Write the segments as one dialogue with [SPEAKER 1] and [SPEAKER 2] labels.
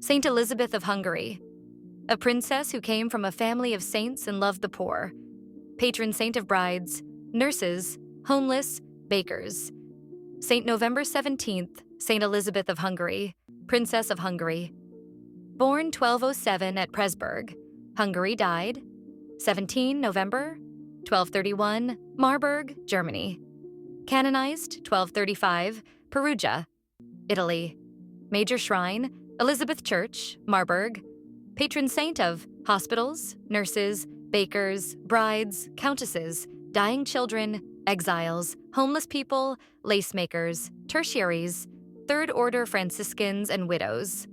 [SPEAKER 1] Saint Elizabeth of Hungary, a princess who came from a family of saints and loved the poor. Patron saint of brides, nurses, homeless, bakers. Saint November 17th, Saint Elizabeth of Hungary, Princess of Hungary. Born 1207 at Presburg, Hungary. Died 17 November 1231, Marburg, Germany. Canonized 1235, Perugia, Italy. Major shrine, Elizabeth Church, Marburg. Patron saint of hospitals, nurses, bakers, brides, countesses, dying children, exiles, homeless people, lace makers, tertiaries, Third Order Franciscans, and widows.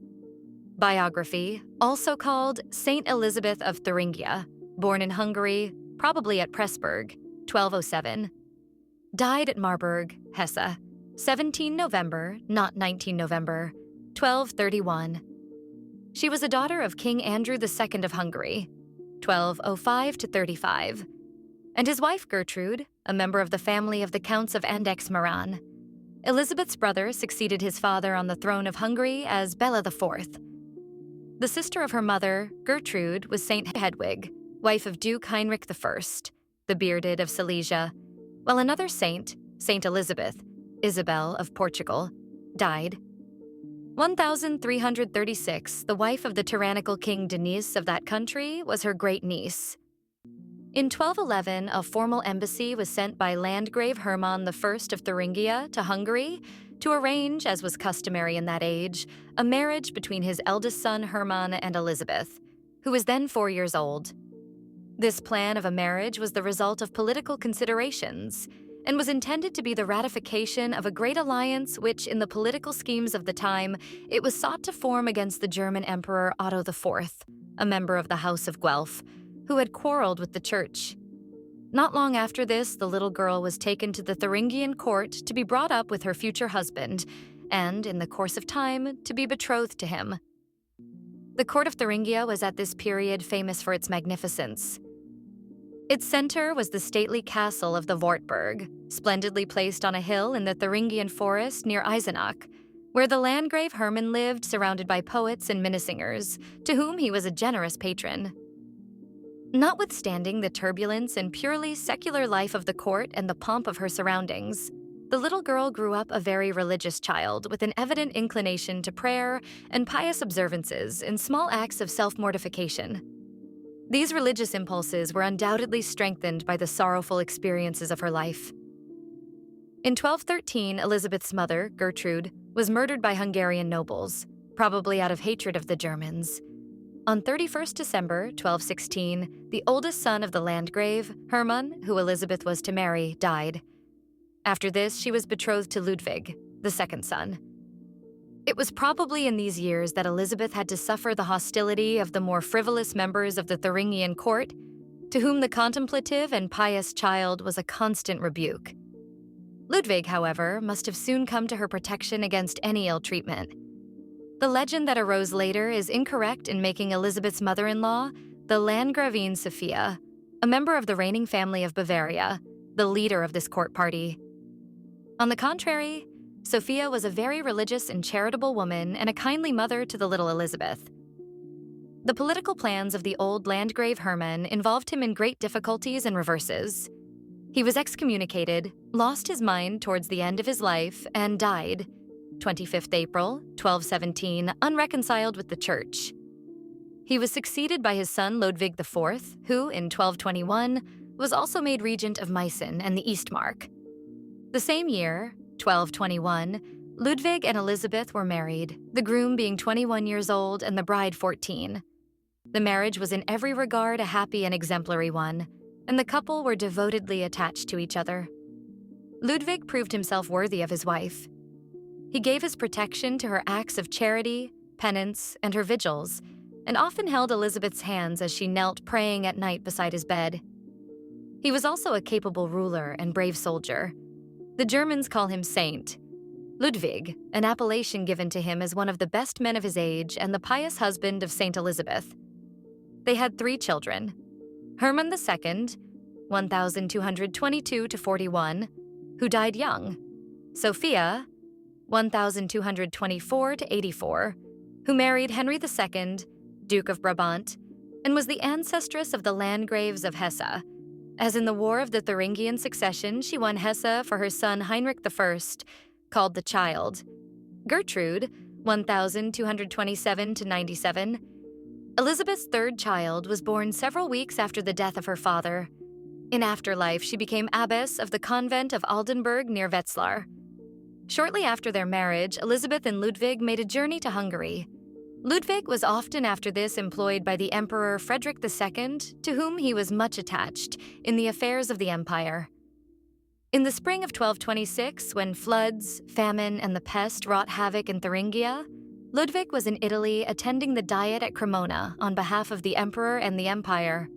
[SPEAKER 1] Biography, also called Saint Elizabeth of Thuringia, born in Hungary, probably at Presburg, 1207. Died at Marburg, Hesse, 17 November, not 19 November, 1231. She was a daughter of King Andrew II of Hungary, 1205 to 35, and his wife Gertrude, a member of the family of the Counts of Andechs-Meran. Elizabeth's brother succeeded his father on the throne of Hungary as Bela IV. The sister of her mother, Gertrude, was Saint Hedwig, wife of Duke Heinrich I, the Bearded of Silesia, while another saint, Saint Elizabeth, Isabel of Portugal, died. 1336, the wife of the tyrannical King Denis of that country, was her great-niece. In 1211, a formal embassy was sent by Landgrave Hermann I of Thuringia to Hungary to arrange, as was customary in that age, a marriage between his eldest son Hermann and Elizabeth, who was then 4 years old. This plan of a marriage was the result of political considerations and was intended to be the ratification of a great alliance which, in the political schemes of the time, it was sought to form against the German Emperor Otto IV, a member of the House of Guelph, who had quarreled with the Church. Not long after this, the little girl was taken to the Thuringian court to be brought up with her future husband, and, in the course of time, to be betrothed to him. The court of Thuringia was at this period famous for its magnificence. Its center was the stately castle of the Wartburg, splendidly placed on a hill in the Thuringian forest near Eisenach, where the Landgrave Hermann lived, surrounded by poets and minnesingers, to whom he was a generous patron. Notwithstanding the turbulence and purely secular life of the court and the pomp of her surroundings, the little girl grew up a very religious child with an evident inclination to prayer and pious observances and small acts of self-mortification. These religious impulses were undoubtedly strengthened by the sorrowful experiences of her life. In 1213, Elizabeth's mother, Gertrude, was murdered by Hungarian nobles, probably out of hatred of the Germans. On 31st December 1216, the oldest son of the Landgrave, Hermann, who Elizabeth was to marry, died. After this, she was betrothed to Ludwig, the second son. It was probably in these years that Elizabeth had to suffer the hostility of the more frivolous members of the Thuringian court, to whom the contemplative and pious child was a constant rebuke. Ludwig, however, must have soon come to her protection against any ill treatment. The legend that arose later is incorrect in making Elizabeth's mother-in-law, the Landgravine Sophia, a member of the reigning family of Bavaria, the leader of this court party. On the contrary, Sophia was a very religious and charitable woman and a kindly mother to the little Elizabeth. The political plans of the old Landgrave Hermann involved him in great difficulties and reverses. He was excommunicated, lost his mind towards the end of his life, and died, 25th April, 1217, unreconciled with the Church. He was succeeded by his son Ludwig IV, who, in 1221, was also made regent of Meissen and the Eastmark. The same year, 1221, Ludwig and Elizabeth were married, the groom being 21 years old and the bride 14. The marriage was in every regard a happy and exemplary one, and the couple were devotedly attached to each other. Ludwig proved himself worthy of his wife. He gave his protection to her acts of charity, penance, and her vigils, and often held Elizabeth's hands as she knelt praying at night beside his bed. He was also a capable ruler and brave soldier. The Germans call him Saint Ludwig, an appellation given to him as one of the best men of his age and the pious husband of Saint Elizabeth. They had 3 children: Hermann II, 1222 to 41, who died young; Sophia, 1224 to 84, who married Henry II, Duke of Brabant, and was the ancestress of the Landgraves of Hesse. As in the War of the Thuringian Succession, she won Hesse for her son Heinrich I, called the Child. Gertrude, 1227 to 97. Elizabeth's third child was born several weeks after the death of her father. In afterlife, she became abbess of the convent of Aldenburg near Wetzlar. Shortly after their marriage, Elizabeth and Ludwig made a journey to Hungary. Ludwig was often after this employed by the Emperor Frederick II, to whom he was much attached, in the affairs of the empire. In the spring of 1226, when floods, famine, and the pest wrought havoc in Thuringia, Ludwig was in Italy attending the Diet at Cremona on behalf of the emperor and the empire.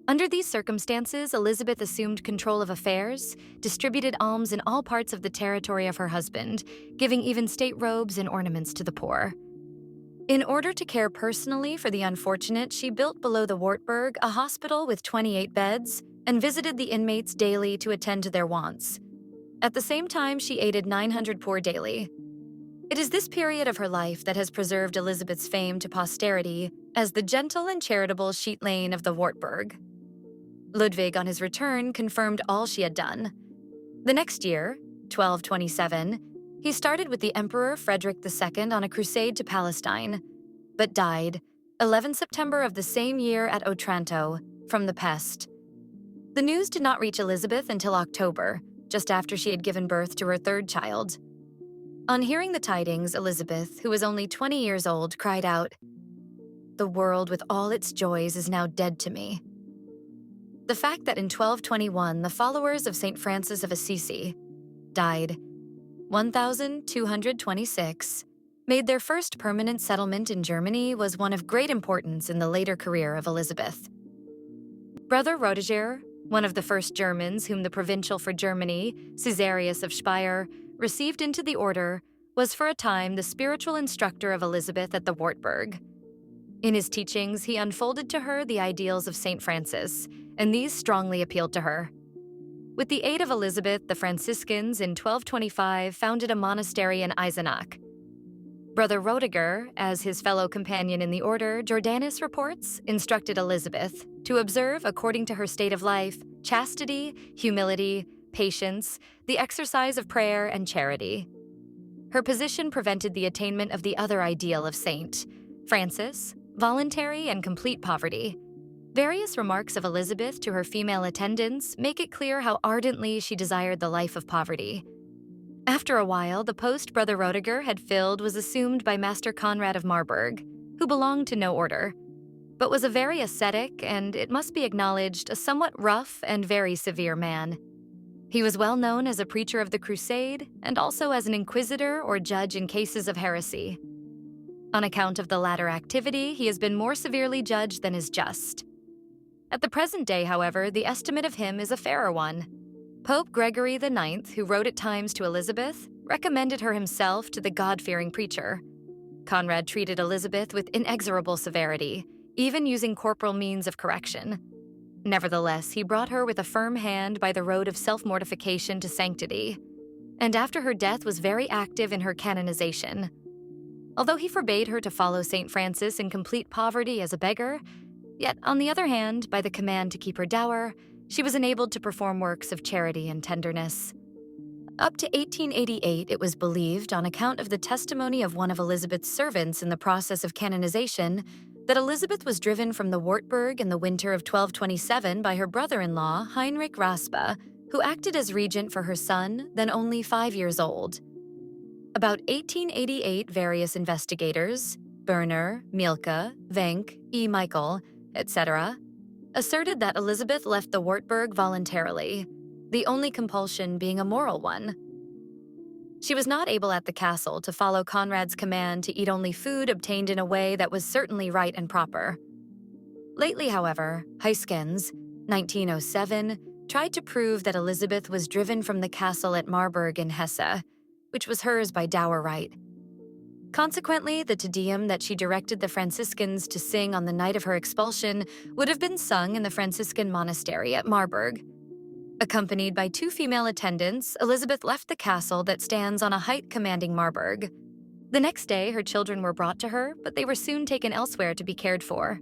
[SPEAKER 1] Under these circumstances, Elizabeth assumed control of affairs, distributed alms in all parts of the territory of her husband, giving even state robes and ornaments to the poor. In order to care personally for the unfortunate, she built below the Wartburg a hospital with 28 beds and visited the inmates daily to attend to their wants. At the same time, she aided 900 poor daily. It is this period of her life that has preserved Elizabeth's fame to posterity as the gentle and charitable Sheet-Lane of the Wartburg. Ludwig, on his return, confirmed all she had done. The next year, 1227, he started with the Emperor Frederick II on a crusade to Palestine, but died 11 September of the same year at Otranto from the pest. The news did not reach Elizabeth until October, just after she had given birth to her third child. On hearing the tidings, Elizabeth, who was only 20 years old, cried out, "The world with all its joys is now dead to me." The fact that in 1221 the followers of St. Francis of Assisi died 1226, made their first permanent settlement in Germany was one of great importance in the later career of Elizabeth. Brother Roediger, one of the first Germans whom the provincial for Germany, Caesarius of Speyer, received into the order, was for a time the spiritual instructor of Elizabeth at the Wartburg. In his teachings, he unfolded to her the ideals of St. Francis, and these strongly appealed to her. With the aid of Elizabeth, the Franciscans in 1225 founded a monastery in Eisenach. Brother Roediger, as his fellow companion in the order, Jordanus reports, instructed Elizabeth to observe, according to her state of life, chastity, humility, patience, the exercise of prayer, and charity. Her position prevented the attainment of the other ideal of Saint Francis, voluntary and complete poverty. Various remarks of Elizabeth to her female attendants make it clear how ardently she desired the life of poverty. After a while, the post Brother Roediger had filled was assumed by Master Conrad of Marburg, who belonged to no order, but was a very ascetic and, it must be acknowledged, a somewhat rough and very severe man. He was well known as a preacher of the crusade and also as an inquisitor or judge in cases of heresy. On account of the latter activity, he has been more severely judged than is just. At the present day, however, the estimate of him is a fairer one. Pope Gregory IX, who wrote at times to Elizabeth, recommended her himself to the God-fearing preacher. Conrad treated Elizabeth with inexorable severity, even using corporal means of correction. Nevertheless, he brought her with a firm hand by the road of self-mortification to sanctity, and after her death was very active in her canonization. Although he forbade her to follow St. Francis in complete poverty as a beggar, yet, on the other hand, by the command to keep her dower, she was enabled to perform works of charity and tenderness. Up to 1888, it was believed, on account of the testimony of one of Elizabeth's servants in the process of canonization, that Elizabeth was driven from the Wartburg in the winter of 1227 by her brother-in-law, Heinrich Raspe, who acted as regent for her son, then only 5 years old. About 1888, various investigators, Berner, Mielke, Wenck, E. Michael, etc., asserted that Elizabeth left the Wartburg voluntarily, the only compulsion being a moral one. She was not able at the castle to follow Conrad's command to eat only food obtained in a way that was certainly right and proper. Lately, however, Huyskens, 1907, tried to prove that Elizabeth was driven from the castle at Marburg in Hesse, which was hers by dower right. Consequently, the Te Deum that she directed the Franciscans to sing on the night of her expulsion would have been sung in the Franciscan monastery at Marburg. Accompanied by 2 female attendants, Elizabeth left the castle that stands on a height commanding Marburg. The next day, her children were brought to her, but they were soon taken elsewhere to be cared for.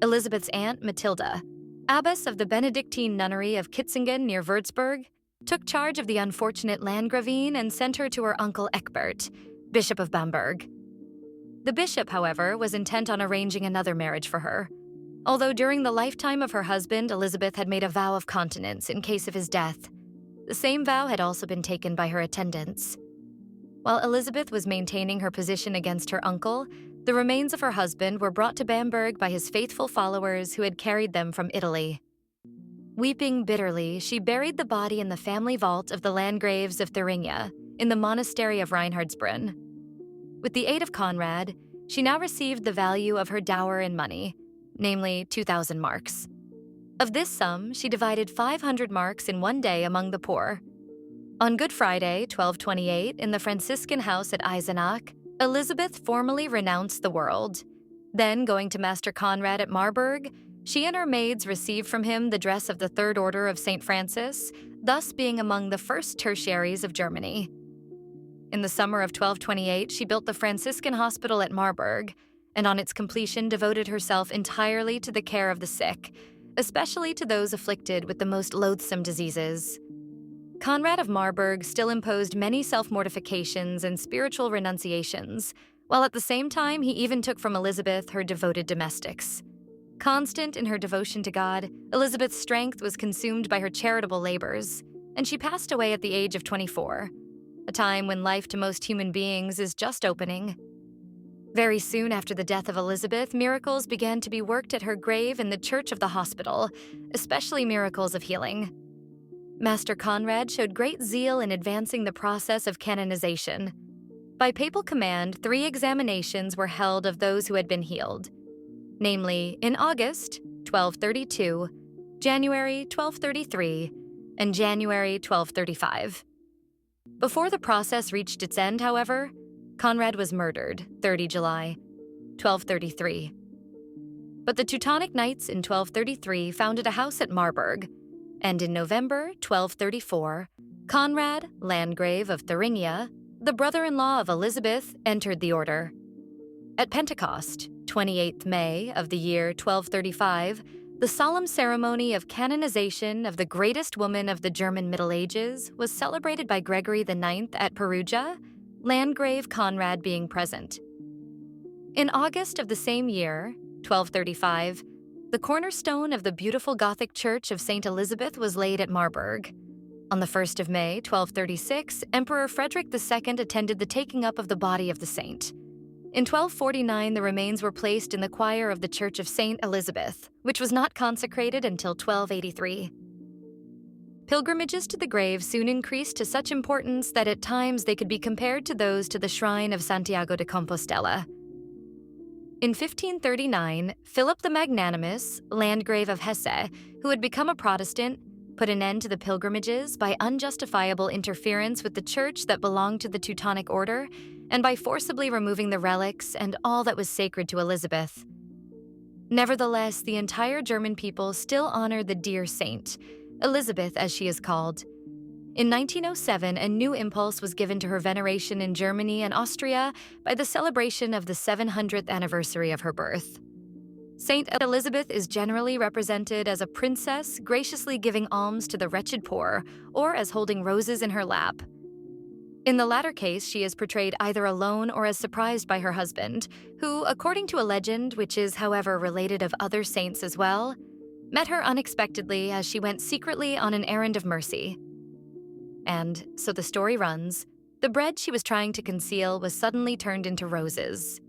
[SPEAKER 1] Elizabeth's aunt, Matilda, abbess of the Benedictine nunnery of Kitzingen near Würzburg, took charge of the unfortunate Landgravine and sent her to her uncle Ecbert, Bishop of Bamberg. The bishop, however, was intent on arranging another marriage for her, although during the lifetime of her husband, Elizabeth had made a vow of continence in case of his death. The same vow had also been taken by her attendants. While Elizabeth was maintaining her position against her uncle, the remains of her husband were brought to Bamberg by his faithful followers who had carried them from Italy. Weeping bitterly, she buried the body in the family vault of the Landgraves of Thuringia in the monastery of Reinhardsbrunn. With the aid of Conrad, she now received the value of her dower in money, namely 2,000 marks. Of this sum, she divided 500 marks in one day among the poor. On Good Friday, 1228, in the Franciscan house at Eisenach, Elizabeth formally renounced the world. Then, going to Master Conrad at Marburg, she and her maids received from him the dress of the Third Order of St. Francis, thus being among the first tertiaries of Germany. In the summer of 1228, she built the Franciscan hospital at Marburg, and on its completion devoted herself entirely to the care of the sick, especially to those afflicted with the most loathsome diseases. Conrad of Marburg still imposed many self-mortifications and spiritual renunciations, while at the same time he even took from Elizabeth her devoted domestics. Constant in her devotion to God, Elizabeth's strength was consumed by her charitable labors, and she passed away at the age of 24, a time when life to most human beings is just opening. Very soon after the death of Elizabeth, miracles began to be worked at her grave in the church of the hospital, especially miracles of healing. Master Conrad showed great zeal in advancing the process of canonization. By papal command, 3 examinations were held of those who had been healed, namely in August 1232, January 1233, and January 1235. Before the process reached its end, however, Conrad was murdered 30 July 1233. But the Teutonic Knights in 1233 founded a house at Marburg, and in November 1234, Conrad, Landgrave of Thuringia, the brother-in-law of Elizabeth, entered the order. At Pentecost, 28th May of the year 1235, the solemn ceremony of canonization of the greatest woman of the German Middle Ages was celebrated by Gregory IX at Perugia, Landgrave Conrad being present. In August of the same year, 1235, the cornerstone of the beautiful Gothic church of St. Elizabeth was laid at Marburg. On the 1st of May, 1236, Emperor Frederick II attended the taking up of the body of the saint. In 1249, the remains were placed in the choir of the Church of St. Elizabeth, which was not consecrated until 1283. Pilgrimages to the grave soon increased to such importance that at times they could be compared to those to the shrine of Santiago de Compostela. In 1539, Philip the Magnanimous, Landgrave of Hesse, who had become a Protestant, put an end to the pilgrimages by unjustifiable interference with the church that belonged to the Teutonic Order and by forcibly removing the relics and all that was sacred to Elizabeth. Nevertheless, the entire German people still honor the dear saint, Elizabeth as she is called. In 1907, a new impulse was given to her veneration in Germany and Austria by the celebration of the 700th anniversary of her birth. Saint Elizabeth is generally represented as a princess graciously giving alms to the wretched poor, or as holding roses in her lap. In the latter case, she is portrayed either alone or as surprised by her husband, who, according to a legend, which is, however, related of other saints as well, met her unexpectedly as she went secretly on an errand of mercy. And, so the story runs, the bread she was trying to conceal was suddenly turned into roses.